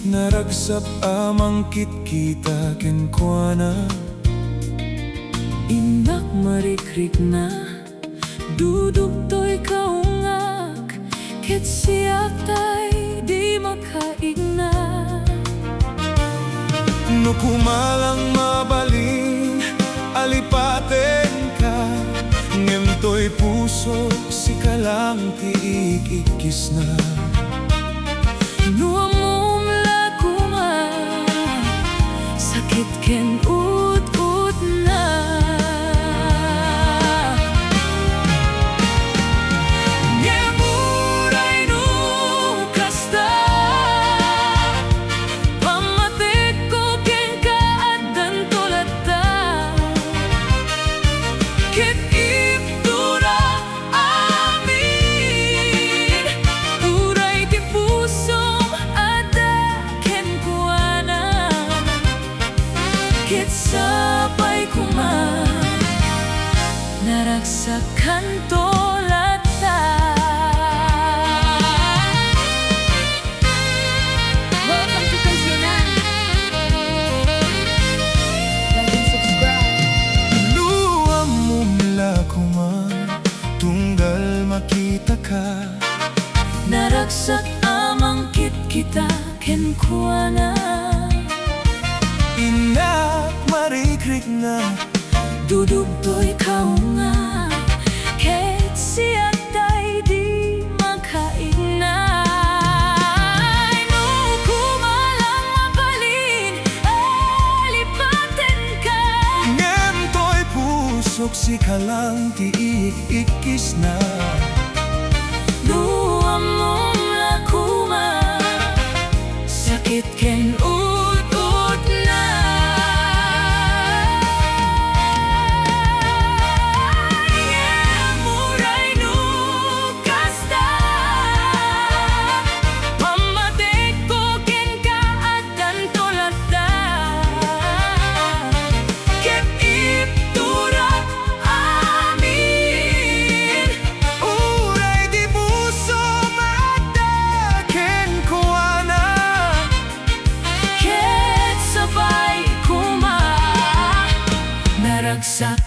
Naragsap amang kitkita kenkwana. Inak marikrik na duduk to'y kaungak, ket siya tay di makaigna. No kumalang mabaling alipaten ka, ngem to'y puso si kalang tiik-ikis na. Nuamum lakuma sakit ken ut-ut na. Ngemuray no kasta pamatik ko ken kaadan tolata, ket iptura amin uray ti puso ket sabay kuman naragsakan tolata. Welcome to Kansiyonan. Like and subscribe. Luam mula kuman tunggal makita ka. Naragsak amang kita kenkwana. Inak marikrik na Duduk to'y kaungak, ket siya tay di makainay. No kumalang mabalin alipaten ka, ngem to'y pusok si kalang tiik-ikis na. nuamum lakuma sakit ken ut-ut na. Ngemuray no kasta pamatik ko ken kaadan tolata, ket iptura amin Uray di puso mata kenkwana. ket sabay kuma naragsak